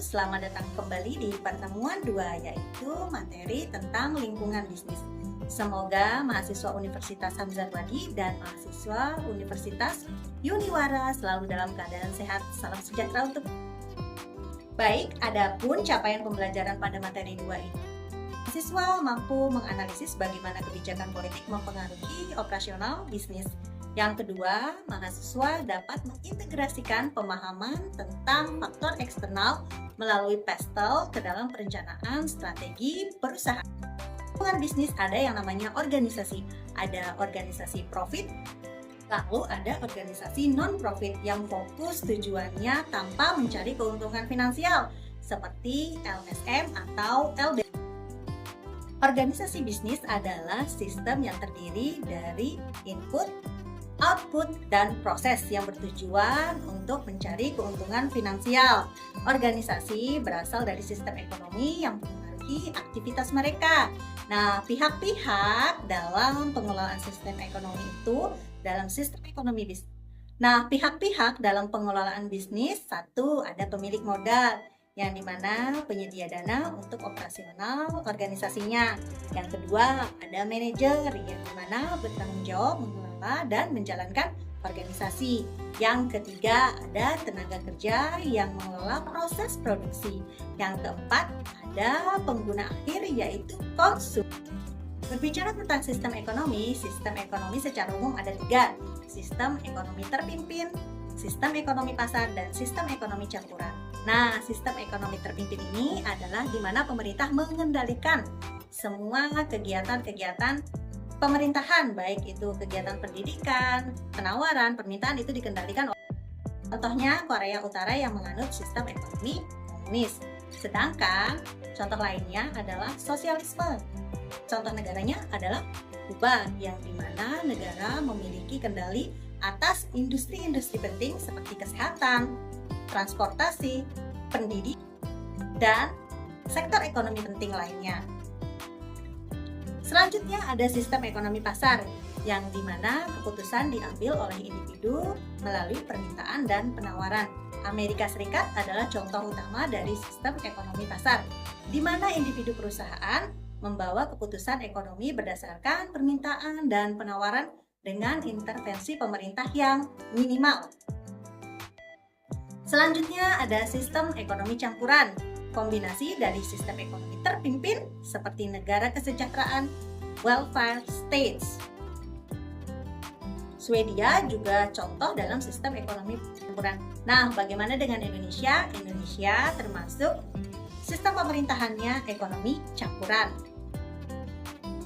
selamat datang kembali di pertemuan 2, yaitu materi tentang lingkungan bisnis. Semoga mahasiswa Universitas Hamzahwadi dan mahasiswa Universitas Uniwara selalu dalam keadaan sehat. Salam sejahtera untuk baik. Adapun capaian pembelajaran pada materi 2 ini, mahasiswa mampu menganalisis bagaimana kebijakan politik mempengaruhi operasional bisnis. Yang kedua, mahasiswa dapat mengintegrasikan pemahaman tentang faktor eksternal melalui PESTEL ke dalam perencanaan strategi perusahaan. Lingkungan bisnis ada yang namanya organisasi. Ada organisasi profit, lalu ada organisasi non-profit yang fokus tujuannya tanpa mencari keuntungan finansial, seperti LSM atau LBM. Organisasi bisnis adalah sistem yang terdiri dari input, output, dan proses yang bertujuan untuk mencari keuntungan finansial. Organisasi berasal dari sistem ekonomi yang mempengaruhi aktivitas mereka. Nah, pihak-pihak dalam pengelolaan sistem ekonomi itu dalam sistem ekonomi bisnis. Nah, pihak-pihak dalam pengelolaan bisnis, satu, ada pemilik modal, yang dimana penyedia dana untuk operasional organisasinya. Yang kedua, ada manajer, yang dimana bertanggung jawab mengelola dan menjalankan organisasi. Yang ketiga, ada tenaga kerja yang mengelola proses produksi. Yang keempat, ada pengguna akhir, yaitu konsumen. Berbicara tentang sistem ekonomi secara umum ada 3. Sistem ekonomi terpimpin, sistem ekonomi pasar, dan sistem ekonomi campuran. Nah, sistem ekonomi terpimpin ini adalah di mana pemerintah mengendalikan semua kegiatan-kegiatan pemerintahan, baik itu kegiatan pendidikan, penawaran, permintaan, itu dikendalikan. Contohnya Korea Utara yang menganut sistem ekonomi komunis. Sedangkan contoh lainnya adalah sosialisme. Contoh negaranya adalah Kuba, yang dimana negara memiliki kendali atas industri-industri penting seperti kesehatan, transportasi, pendidikan, dan sektor ekonomi penting lainnya. Selanjutnya ada sistem ekonomi pasar, yang dimana keputusan diambil oleh individu melalui permintaan dan penawaran. Amerika Serikat adalah contoh utama dari sistem ekonomi pasar, di mana individu perusahaan membawa keputusan ekonomi berdasarkan permintaan dan penawaran dengan intervensi pemerintah yang minimal. Selanjutnya ada sistem ekonomi campuran, kombinasi dari sistem ekonomi terpimpin seperti negara kesejahteraan, welfare states. Swedia juga contoh dalam sistem ekonomi campuran. Nah, bagaimana dengan Indonesia? Indonesia termasuk sistem pemerintahannya ekonomi campuran.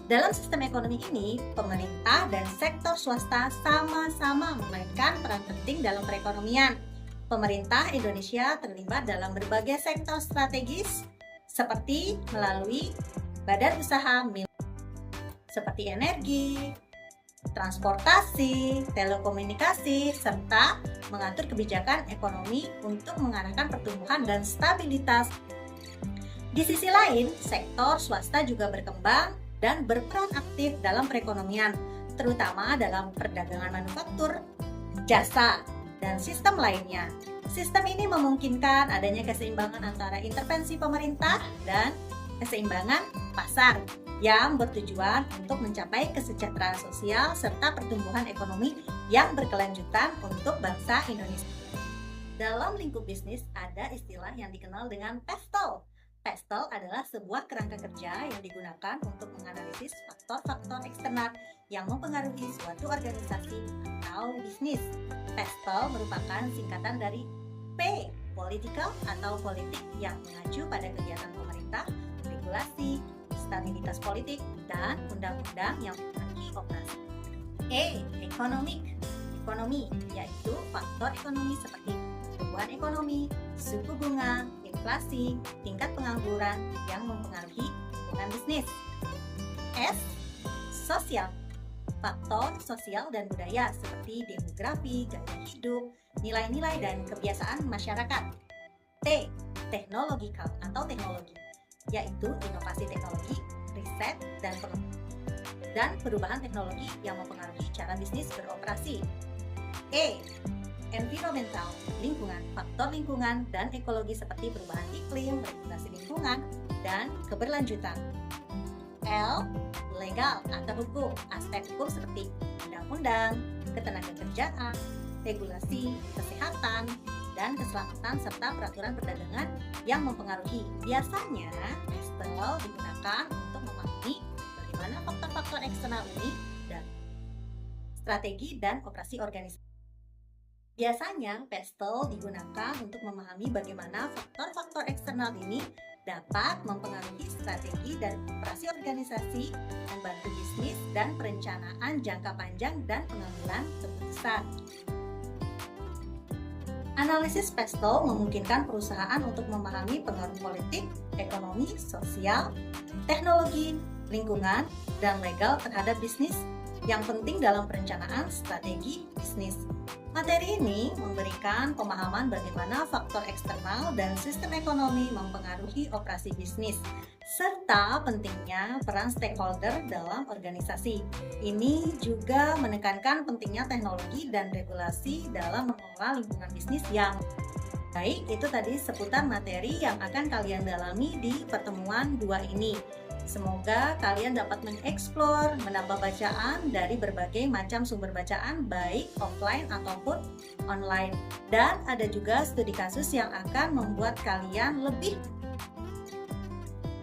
Dalam sistem ekonomi ini, pemerintah dan sektor swasta sama-sama memainkan peran penting dalam perekonomian. Pemerintah Indonesia terlibat dalam berbagai sektor strategis seperti melalui badan usaha milik seperti energi, transportasi, telekomunikasi, serta mengatur kebijakan ekonomi untuk mengarahkan pertumbuhan dan stabilitas. Di sisi lain, sektor swasta juga berkembang dan berperan aktif dalam perekonomian, terutama dalam perdagangan manufaktur, jasa, dan sistem lainnya. Sistem ini memungkinkan adanya keseimbangan antara intervensi pemerintah dan keseimbangan pasar yang bertujuan untuk mencapai kesejahteraan sosial serta pertumbuhan ekonomi yang berkelanjutan untuk bangsa Indonesia. Dalam lingkup bisnis ada istilah yang dikenal dengan PESTEL. PESTEL adalah sebuah kerangka kerja yang digunakan untuk menganalisis faktor-faktor eksternal yang mempengaruhi suatu organisasi atau bisnis. PESTEL merupakan singkatan dari P, political atau politik, yang mengacu pada kegiatan pemerintah, regulasi, stabilitas politik, dan undang-undang yang mempengaruhi operasi. E, economic, ekonomi, yaitu faktor ekonomi seperti pertumbuhan ekonomi, suku bunga, inflasi, tingkat pengangguran yang mempengaruhi hubungan bisnis. S, sosial, faktor sosial dan budaya seperti demografi, gaya hidup, nilai-nilai dan kebiasaan masyarakat. T, technological atau teknologi, yaitu inovasi teknologi, riset, dan perubahan teknologi yang mempengaruhi cara bisnis beroperasi. E, environmental, lingkungan, faktor lingkungan, dan ekologi seperti perubahan iklim, regulasi lingkungan, dan keberlanjutan. L. Legal atau hukum, aspek hukum seperti undang-undang, ketenagakerjaan, regulasi, kesehatan, dan keselamatan serta peraturan perdagangan yang mempengaruhi. Biasanya, PESTEL digunakan untuk memahami bagaimana faktor-faktor eksternal ini dan strategi dan operasi organisasi. Biasanya, PESTEL digunakan untuk memahami bagaimana faktor-faktor eksternal ini dapat mempengaruhi strategi dan operasi organisasi, membantu bisnis dan perencanaan jangka panjang dan pengambilan keputusan. Analisis PESTEL memungkinkan perusahaan untuk memahami pengaruh politik, ekonomi, sosial, teknologi, lingkungan, dan legal terhadap bisnis yang penting dalam perencanaan strategi bisnis. Materi ini memberikan pemahaman bagaimana faktor eksternal dan sistem ekonomi mempengaruhi operasi bisnis, serta pentingnya peran stakeholder dalam organisasi. Ini juga menekankan pentingnya teknologi dan regulasi dalam mengelola lingkungan bisnis yang baik. Itu tadi seputar materi yang akan kalian dalami di pertemuan 2 ini. Semoga kalian dapat mengeksplor, menambah bacaan dari berbagai macam sumber bacaan baik offline ataupun online. Dan ada juga studi kasus yang akan membuat kalian lebih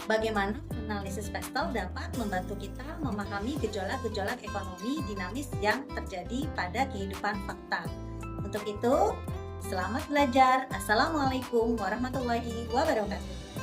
bagaimana analisis PESTEL dapat membantu kita memahami gejolak-gejolak ekonomi dinamis yang terjadi pada kehidupan fakta. Untuk itu, selamat belajar. Assalamualaikum warahmatullahi wabarakatuh.